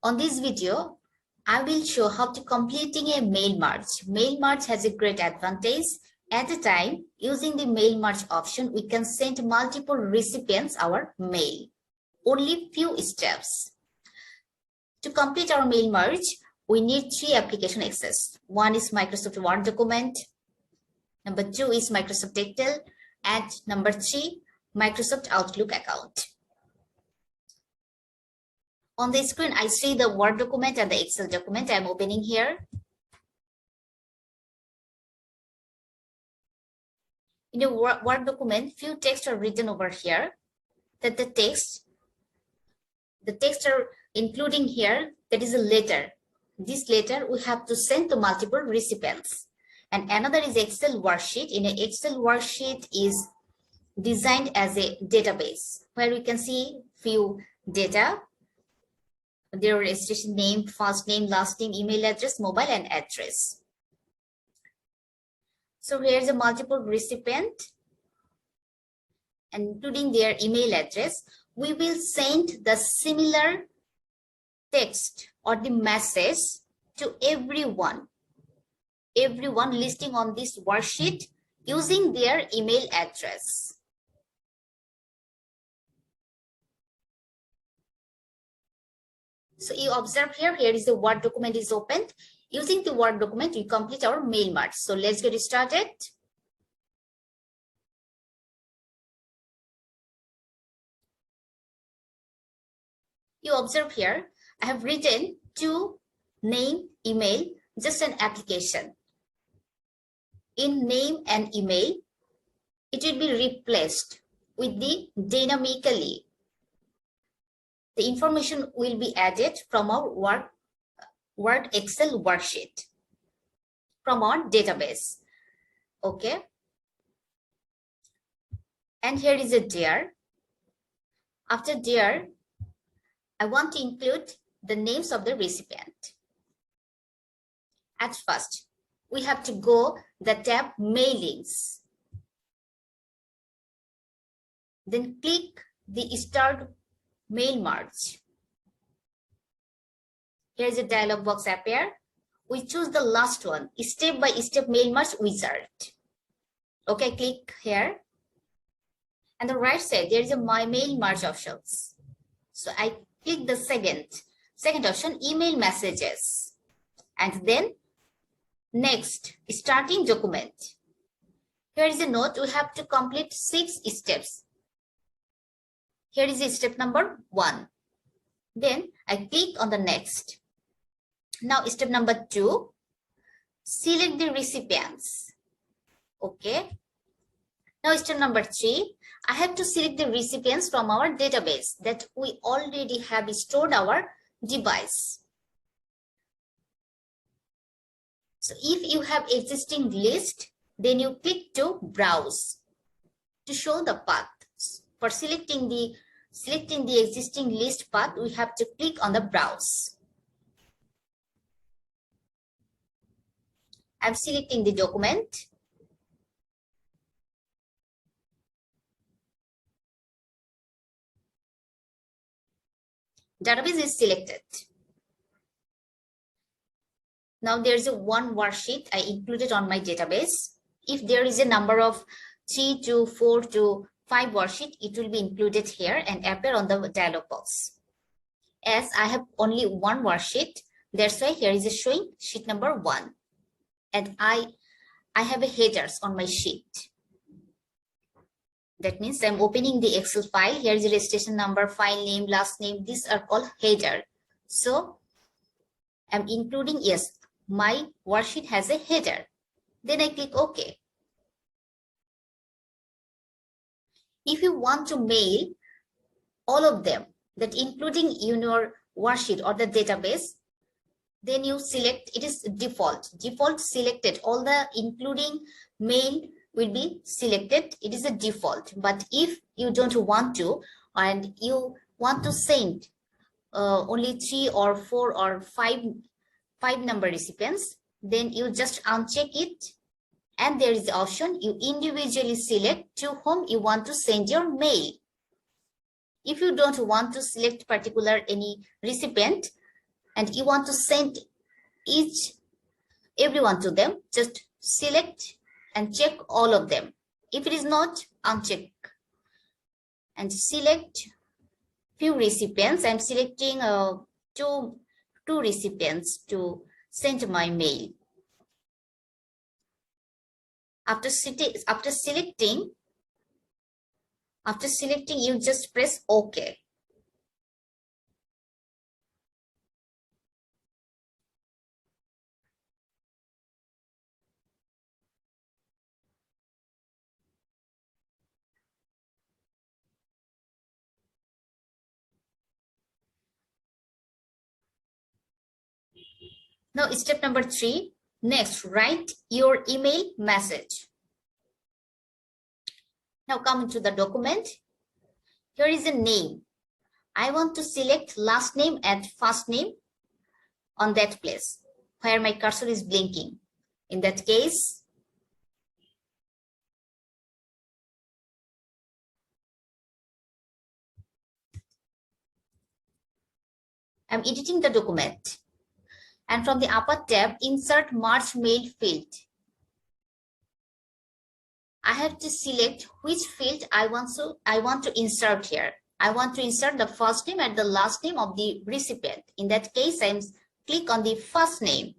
On this video, I will show how to completing a mail merge. Mail merge has a great advantage. At a time, using the mail merge option, we can send multiple recipients our mail. Only few steps. To complete our mail merge, we need 3 application access. One is Microsoft Word document. Number 2 is Microsoft Excel. And number 3, Microsoft Outlook account. On the screen, I see the Word document and the Excel document I'm opening here. In the Word document, few texts are written over here. That the texts are including here, that is a letter. This letter we have to send to multiple recipients. And another is Excel worksheet. In an Excel worksheet is designed as a database where we can see few data. Their registration name, first name, last name, email address, mobile and address. So here's a multiple recipient, including their email address. We will send the similar text or the message to everyone listing on this worksheet using their email address. So you observe here is the Word document is opened. Using the Word document, we complete our mail merge. So let's get started. You observe here, I have written to name, email, just an application. In name and email, it will be replaced with the dynamically. The information will be added from our Word Excel worksheet from our database. Okay. And here is a dear. After dear, I want to include the names of the recipient. At first, we have to go the tab mailings. Then click the start mail merge. Here is a dialog box appear. We choose the last one, step-by-step mail merge wizard. Okay, click here. And the right side, there is a my mail merge options. So I click the second option, email messages. And then next, starting document. Here is a note, we have to complete 6 steps. Here is step number 1. Then I click on the next. Now step number 2, select the recipients. Okay. Now step number 3, I have to select the recipients from our database that we already have stored our device. So if you have existing list, then you click to browse to show the path. For selecting the existing list path, we have to click on the browse. I'm selecting the document. Database is selected. Now there's a one worksheet I included on my database. If there is a number of 3 to 4 to 5 worksheet, it will be included here and appear on the dialog box. As I have only one worksheet, that's why here is a showing sheet number 1. And I have a headers on my sheet. That means I'm opening the Excel file. Here is the registration number, file name, last name. These are called header. So I'm including, yes, my worksheet has a header. Then I click OK. If you want to mail all of them, that including in your worksheet or the database, then you select, it is default selected. All the including mail will be selected. It is a default. But if you don't want to, and you want to send only 3 or 4 or 5 number recipients, then you just uncheck it. And there is the option, you individually select to whom you want to send your mail. If you don't want to select particular any recipient, and you want to send everyone to them, just select and check all of them. If it is not, uncheck and select few recipients. I'm selecting two recipients to send my mail. After selecting, you just press OK. Now, step number 3. Next, write your email message. Now, come to the document. Here is a name. I want to select last name and first name on that place where my cursor is blinking. In that case, I'm editing the document. And from the upper tab, insert merge mail field. I have to select which field I want to insert here. I want to insert the first name and the last name of the recipient. In that case, I click on the first name.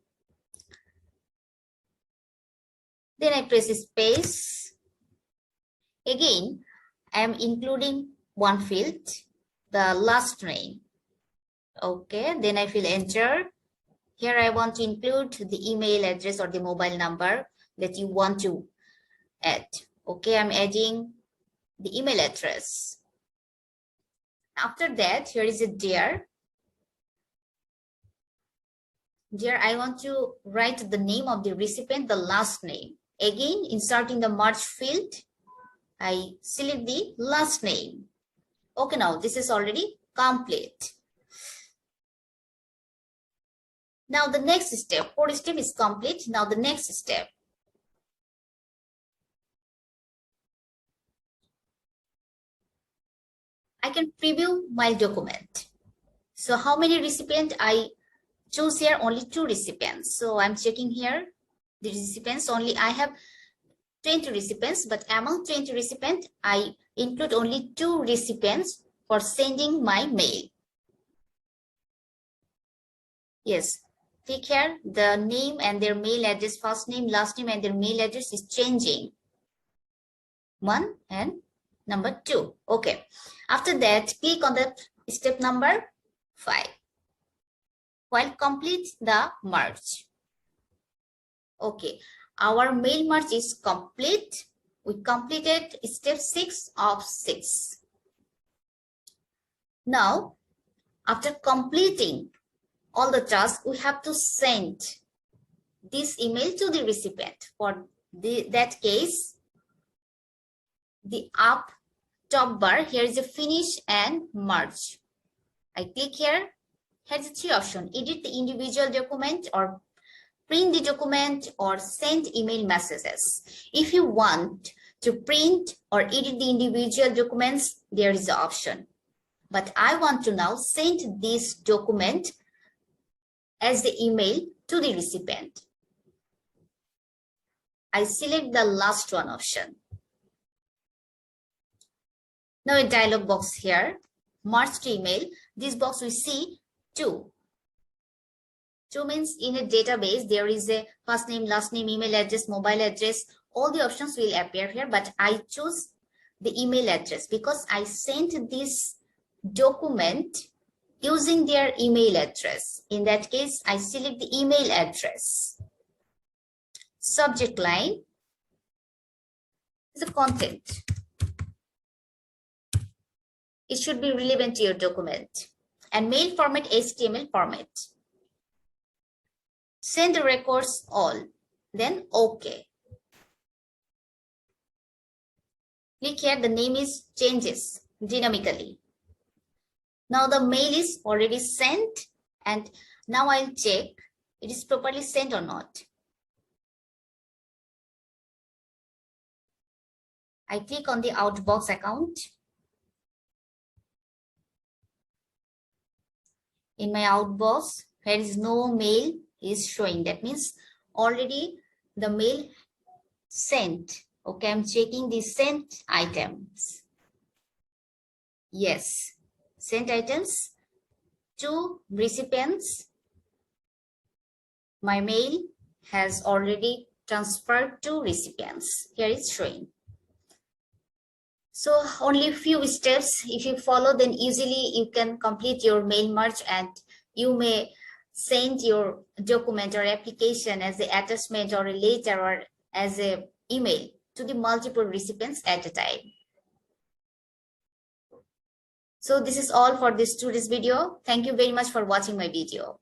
Then I press space. Again, I am including one field, the last name. Okay, then I will enter. Here I want to include the email address or the mobile number that you want to add. Okay, I'm adding the email address. After that, here is a dear. Dear, I want to write the name of the recipient, the last name. Again, inserting the merge field, I select the last name. Okay, now this is already complete. Now the next step, 4th step is complete. Now the next step. I can preview my document. So how many recipients I choose here? Only 2 recipients. So I'm checking here the recipients. Only I have 20 recipients, but among 20 recipients, I include only 2 recipients for sending my mail. Yes, click here. The name and their mail address, first name, last name, and their mail address is changing. 1 and number 2. Okay. After that, click on the step number 5. While complete the merge. Okay. Our mail merge is complete. We completed step 6 of 6. Now, after completing all the tasks, we have to send this email to the recipient. For that case, the up top bar, here is a finish and merge. I click here. Here's the 3 options: edit the individual document, or print the document, or send email messages. If you want to print or edit the individual documents, there is an option. But I want to now send this document as the email to the recipient. I select the last one option. Now a dialog box here, merge to email. This box we see 2. 2 means in a database, there is a first name, last name, email address, mobile address. All the options will appear here, but I choose the email address because I sent this document using their email address. In that case, I select the email address. Subject line is the content. It should be relevant to your document. And mail format, HTML format. Send the records all. Then OK. Click here. The name is changes dynamically. Now the mail is already sent, and now I'll check it is properly sent or not. I click on the Outbox account. In my Outbox, Here is no mail is showing. That means already the mail sent. Okay, I'm checking the sent items. Yes, sent items to recipients. My mail has already transferred to recipients. Here it's showing. So only few steps. If you follow, then easily you can complete your mail merge, and you may send your document or application as an attachment or a letter or as a email to the multiple recipients at a time. So this is all for this today's video. Thank you very much for watching my video.